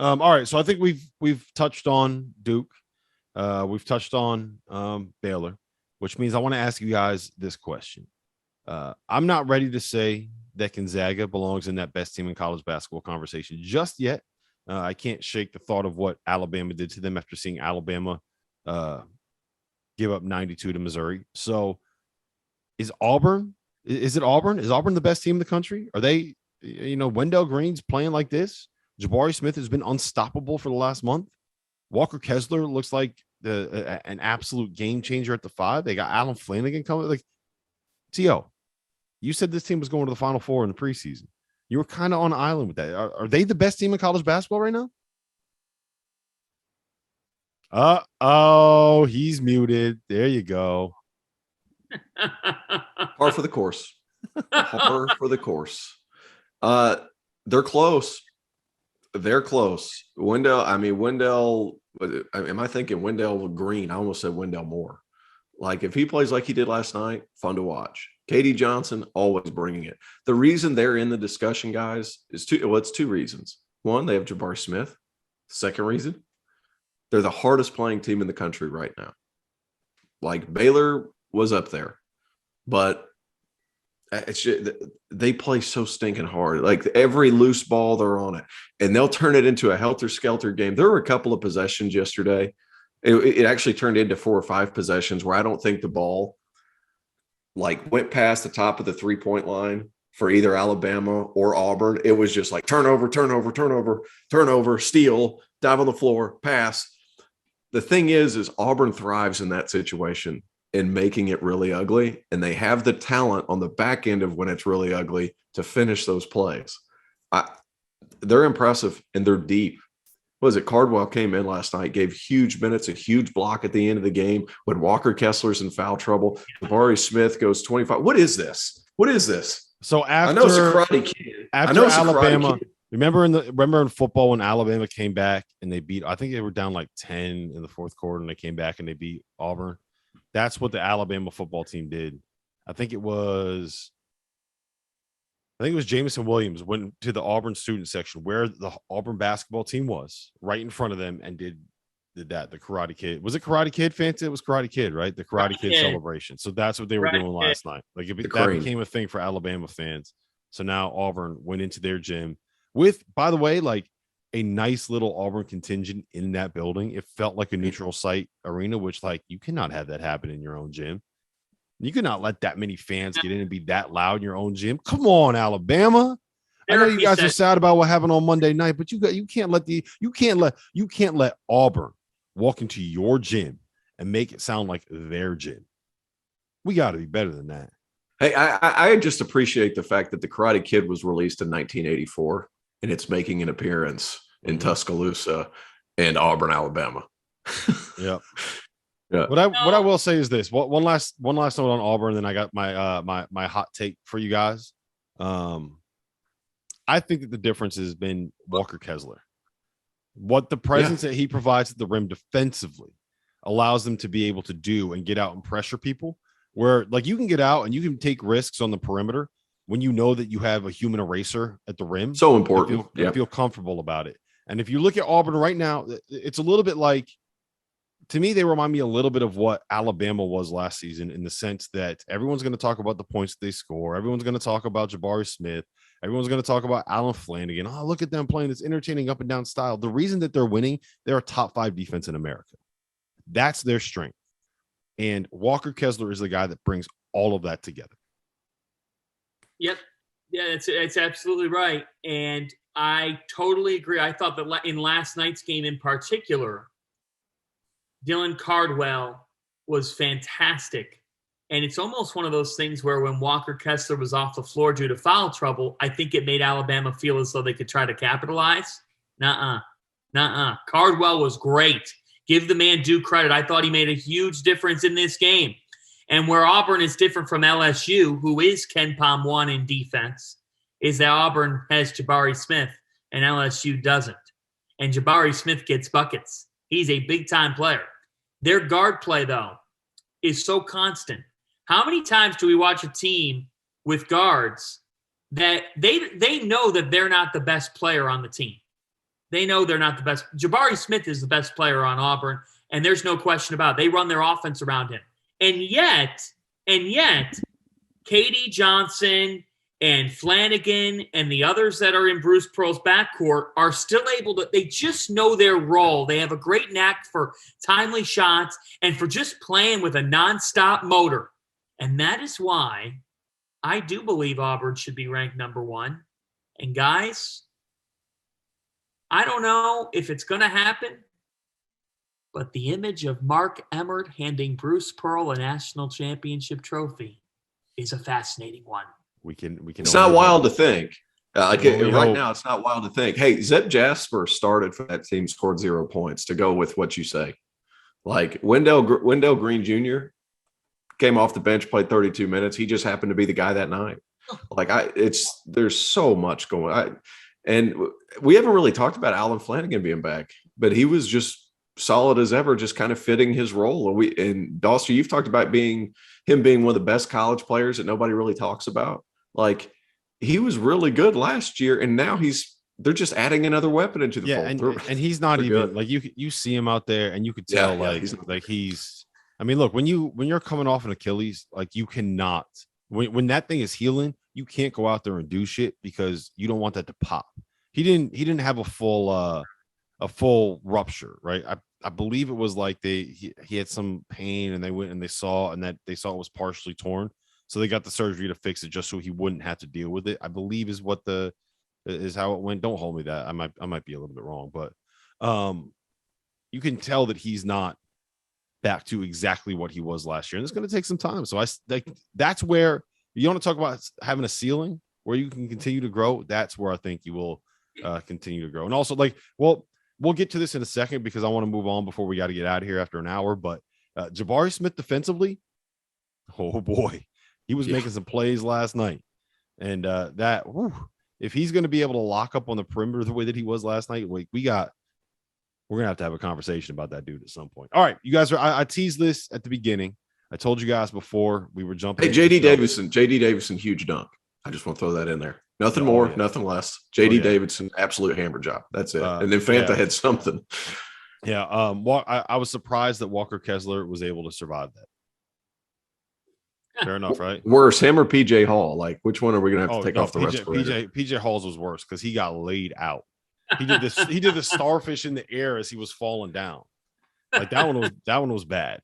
All right, so I think we've touched on Duke. We've touched on Baylor, which means I want to ask you guys this question. I'm not ready to say that Gonzaga belongs in that best team in college basketball conversation just yet. I can't shake the thought of what Alabama did to them after seeing Alabama give up 92 to Missouri. So is Auburn? Is it Auburn? Is Auburn the best team in the country? Are they, Wendell Green's playing like this? Jabari Smith has been unstoppable for the last month. Walker Kessler looks like an absolute game changer at the 5. They got Alan Flanagan coming. Like, T.O., you said this team was going to the Final Four in the preseason. You were kind of on an island with that. Are they the best team in college basketball right now? Oh, he's muted. There you go. Par for the course. Par for the course. They're close. They're close. Wendell, am I thinking Wendell Green? I almost said Wendell Moore. Like, if he plays like he did last night, fun to watch. Katie Johnson, always bringing it. The reason they're in the discussion, guys, is it's two reasons. One, they have Jabari Smith. Second reason, they're the hardest playing team in the country right now. Like, Baylor was up there, but it's just, they play so stinking hard. Like, every loose ball, they're on it, and they'll turn it into a helter-skelter game. There were a couple of possessions yesterday. It actually turned into 4 or 5 possessions where I don't think the ball went past the top of the 3-point line for either Alabama or Auburn. It was just like turnover, steal, dive on the floor, pass. The thing is Auburn thrives in that situation in making it really ugly, and they have the talent on the back end of when it's really ugly to finish those plays. They're impressive, and they're deep. Was it Cardwell came in last night, gave huge minutes, a huge block at the end of the game when Walker Kessler's in foul trouble. Jabari Smith goes 25. What is this? So after, I know it's a Karate Kid. After Alabama, remember in football when Alabama came back and they beat, I think they were down like 10 in the fourth quarter and they came back and they beat Auburn. That's what the Alabama football team did. I think it was Jamison Williams went to the Auburn student section where the Auburn basketball team was, right in front of them, and did that. The Karate Kid. Was it Karate Kid, Fanta? It was Karate Kid, right? The Karate Kid celebration. So that's what they were doing last night. Like, that became a thing for Alabama fans. So now Auburn went into their gym with, by the way, like a nice little Auburn contingent in that building. It felt like a neutral site arena, which, like, you cannot have that happen in your own gym. You cannot let that many fans get in and be that loud in your own gym. Come on, Alabama. I know you guys are sad about what happened on Monday night, but you can't let Auburn walk into your gym and make it sound like their gym. We got to be better than that. Hey, I just appreciate the fact that the Karate Kid was released in 1984 and it's making an appearance in Tuscaloosa and Auburn, Alabama. Yep. Yeah. What I will say is this. One last note on Auburn, then I got my hot take for you guys. I think that the difference has been Walker Kessler. What the presence that he provides at the rim defensively allows them to be able to do and get out and pressure people, where, like, you can get out and you can take risks on the perimeter when you know that you have a human eraser at the rim. So important. You feel comfortable about it. And if you look at Auburn right now, it's a little bit like, to me, they remind me a little bit of what Alabama was last season, in the sense that everyone's going to talk about the points that they score. Everyone's going to talk about Jabari Smith. Everyone's going to talk about Alan Flanagan. Oh, look at them playing this entertaining up and down style. The reason that they're winning, they're a top 5 defense in America. That's their strength. And Walker Kessler is the guy that brings all of that together. Yep. Yeah, it's absolutely right. And I totally agree. I thought that in last night's game in particular, Dylan Cardwell was fantastic. And it's almost one of those things where when Walker Kessler was off the floor due to foul trouble, I think it made Alabama feel as though they could try to capitalize. Nuh-uh. Cardwell was great. Give the man due credit. I thought he made a huge difference in this game. And where Auburn is different from LSU, who is Ken Pom 1 in defense, is that Auburn has Jabari Smith and LSU doesn't. And Jabari Smith gets buckets. He's a big-time player. Their guard play, though, is so constant. How many times do we watch a team with guards that they know that they're not the best player on the team? They know they're not the best. Jabari Smith is the best player on Auburn, and there's no question about it. They run their offense around him. And yet, Katie Johnson and Flanagan and the others that are in Bruce Pearl's backcourt are still able to – they just know their role. They have a great knack for timely shots and for just playing with a nonstop motor. And that is why I do believe Auburn should be ranked number 1. And guys, I don't know if it's going to happen, but the image of Mark Emmert handing Bruce Pearl a national championship trophy is a fascinating one. We can. It's not wild to think. Right hope. Now, it's not wild to think. Hey, Zeb Jasper started for that team, scored 0 points. To go with what you say, like Wendell Green Jr. came off the bench, played 32 minutes. He just happened to be the guy that night. There's so much going on. And we haven't really talked about Alan Flanagan being back, but he was just solid as ever, just kind of fitting his role. And Dauster, you've talked about him being one of the best college players that nobody really talks about. Like, he was really good last year, and now they're just adding another weapon into the fold. And he's not even good. Like you see him out there, and you could tell he's. I mean, look, when you're coming off an Achilles, like you cannot when that thing is healing, you can't go out there and do shit because you don't want that to pop. He didn't have a full rupture, right? I believe it was like he had some pain, and they went and they saw it was partially torn. So they got the surgery to fix it just so he wouldn't have to deal with it. I believe is how it went. Don't hold me that. I might be a little bit wrong, but you can tell that he's not back to exactly what he was last year, and it's going to take some time. So that's where you want to talk about having a ceiling where you can continue to grow. That's where I think you will continue to grow. And also, we'll get to this in a second because I want to move on before we got to get out of here after an hour. But Jabari Smith defensively, oh boy. He was making some plays last night, and if he's going to be able to lock up on the perimeter the way that he was last night, we're going to have a conversation about that dude at some point. All right, you guys I teased this at the beginning. I told you guys before we were jumping. Hey, JD Davison, huge dunk. I just want to throw that in there. Nothing more, nothing less. JD Davidson, absolute hammer job. That's it. And then Fanta had something. Yeah. I was surprised that Walker Kessler was able to survive that. Fair enough, right? Worse, him or PJ Hall? Like, which one are we gonna have to take off the respirator? PJ Hall's was worse because he got laid out. He did this. He did the starfish in the air as he was falling down. Like that one was bad.